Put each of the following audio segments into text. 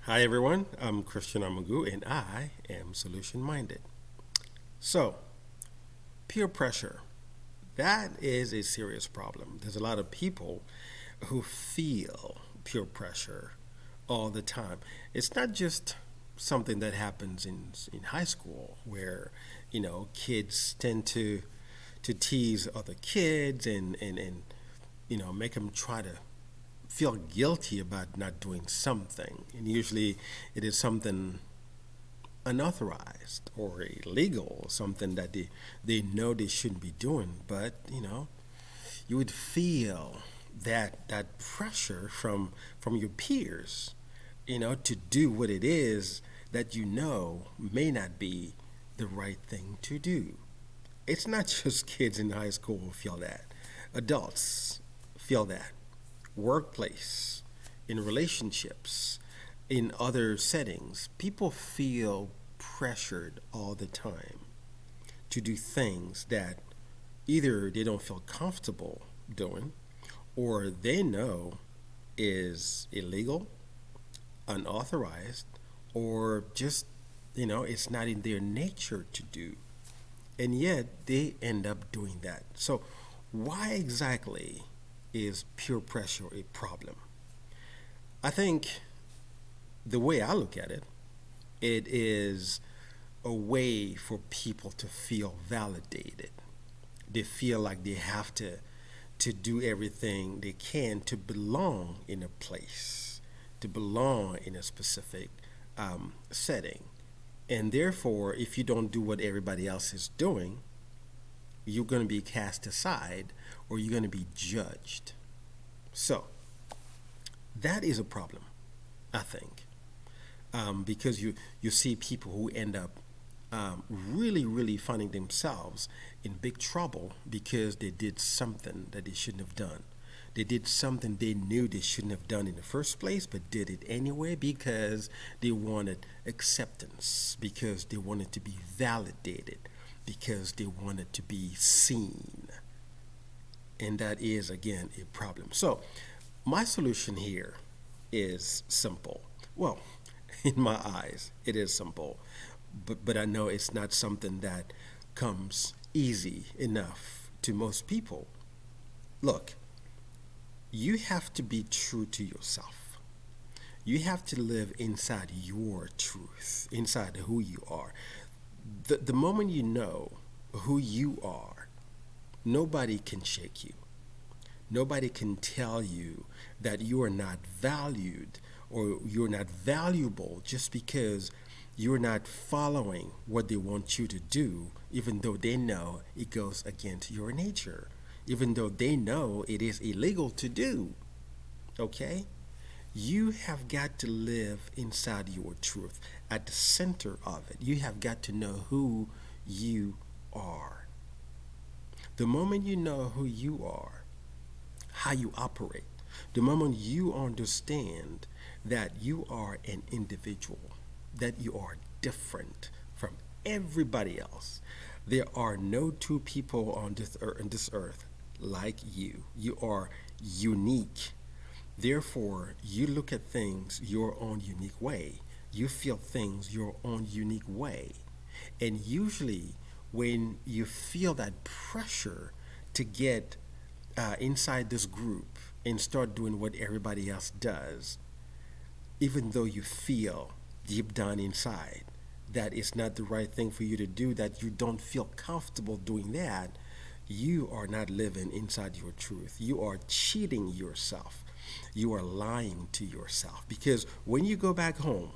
Hi, everyone. I'm Christian Amagu, and I am solution minded. So, peer pressure, that is a serious problem. There's a lot of people who feel peer pressure all the time. It's not just something that happens in high school where, kids tend to tease other kids and make them try to feel guilty about not doing something. And usually it is something unauthorized or illegal, something that they know they shouldn't be doing. But, you would feel that pressure from your peers, to do what it is that may not be the right thing to do. It's not just kids in high school who feel that. Adults feel that. Workplace, in relationships, in other settings, people feel pressured all the time to do things that either they don't feel comfortable doing or they know is illegal, unauthorized, or just, it's not in their nature to do. And yet they end up doing that. So, why exactly is peer pressure a problem? I think the way I look at it, it is a way for people to feel validated. They feel like they have to do everything they can to belong in a place, to belong in a specific setting. And therefore, if you don't do what everybody else is doing, you're going to be cast aside or you're going to be judged. So, that is a problem, I think, because you see people who end up really, really finding themselves in big trouble because they did something that they shouldn't have done. They did something they knew they shouldn't have done in the first place, but did it anyway because they wanted acceptance, because they wanted to be validated, because they wanted to be seen. And that is, again, a problem. So, my solution here is simple. Well, in my eyes, it is simple, but I know it's not something that comes easy enough to most people. Look, you have to be true to yourself. You have to live inside your truth, inside who you are. The moment you know who you are, nobody can shake you. Nobody can tell you that you are not valued or you're not valuable just because you're not following what they want you to do, even though they know it goes against your nature, even though they know it is illegal to do. Okay? You have got to live inside your truth, at the center of it. You have got to know who you are. The moment you know who you are, how you operate, the moment you understand that you are an individual, that you are different from everybody else, there are no two people on this earth like you. You are unique. Therefore, you look at things your own unique way. You feel things your own unique way. And usually, when you feel that pressure to get inside this group and start doing what everybody else does, even though you feel deep down inside that it's not the right thing for you to do, that you don't feel comfortable doing that, you are not living inside your truth. You are cheating yourself. You are lying to yourself. Because when you go back home,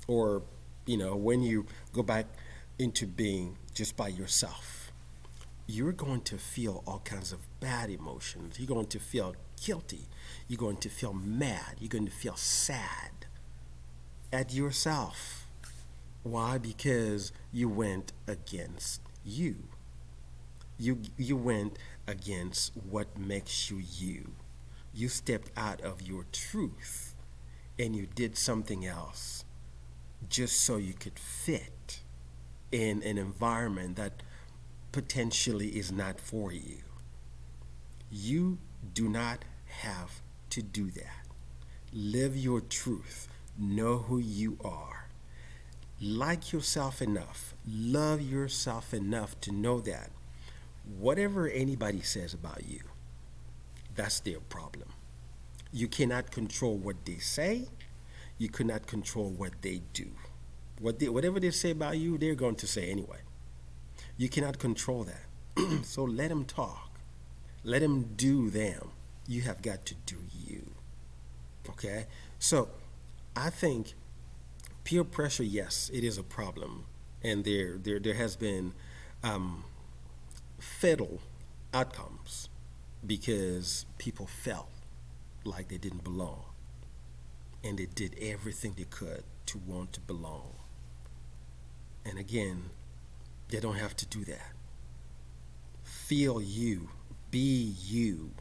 or, when you go back into being just by yourself, you're going to feel all kinds of bad emotions. You're going to feel guilty. You're going to feel mad. You're going to feel sad at yourself. Why? Because you went against you. You went against what makes you you. You stepped out of your truth and you did something else just so you could fit in an environment that potentially is not for you. You do not have to do that. Live your truth. Know who you are. Like yourself enough. Love yourself enough to know that whatever anybody says about you, that's their problem. You cannot control what they say. You cannot control what they do. Whatever they say about you, they're going to say anyway. You cannot control that. So let them talk. Let them do them. You have got to do you. Okay? So I think peer pressure, yes, it is a problem. And there has been fatal outcomes because people felt like they didn't belong. And they did everything they could to want to belong. And again, they don't have to do that. Feel you, be you.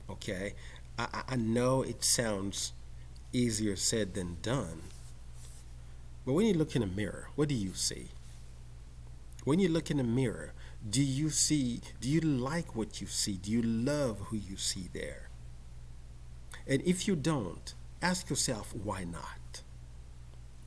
Okay? I know it sounds easier said than done, but when you look in a mirror, what do you see? When you look in the mirror, do you like what you see? Do you love who you see there? And if you don't, ask yourself, why not?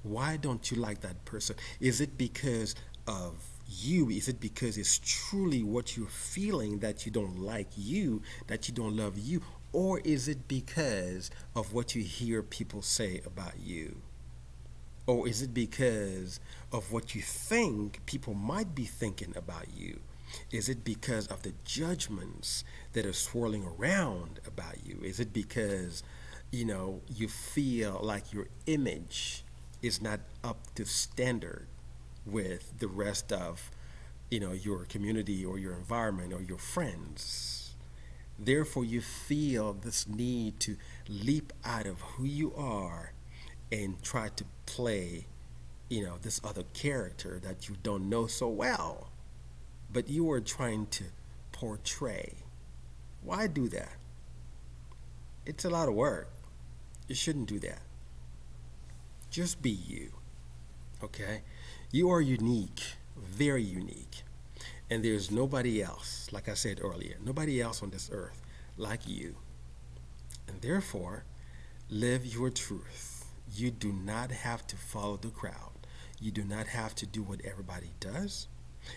Why don't you like that person? Is it because of you? Is it because it's truly what you're feeling that you don't like you, that you don't love you? Or is it because of what you hear people say about you? Or is it because of what you think people might be thinking about you? Is it because of the judgments that are swirling around about you? Is it because, you feel like your image is not up to standard with the rest of, your community or your environment or your friends? Therefore, you feel this need to leap out of who you are and try to play, this other character that you don't know so well, but you are trying to portray. Why do that? It's a lot of work. You shouldn't do that. Just be you, okay? You are unique, very unique, and there's nobody else, like I said earlier, nobody else on this earth like you. And therefore, live your truth. You do not have to follow the crowd. You do not have to do what everybody does.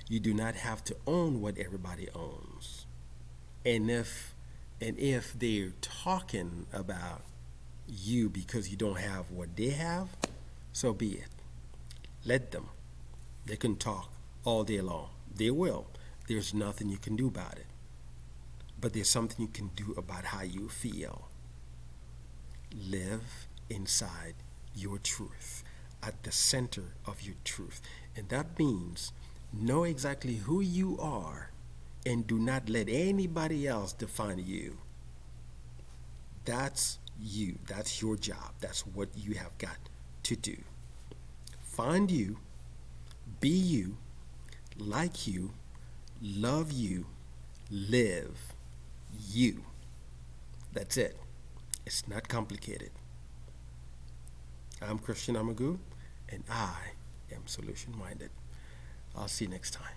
You do not have to own what everybody owns. And if they're talking about you because you don't have what they have, so be it. Let them. They can talk all day long. They will. There's nothing you can do about it. But there's something you can do about how you feel. Live inside your truth, at the center of your truth. And that means know exactly who you are and do not let anybody else define you. That's you. That's your job. That's what you have got to do. Find you, be you, like you, love you, live you. That's it. It's not complicated. I'm Christian Amagu, and I am solution minded. I'll see you next time.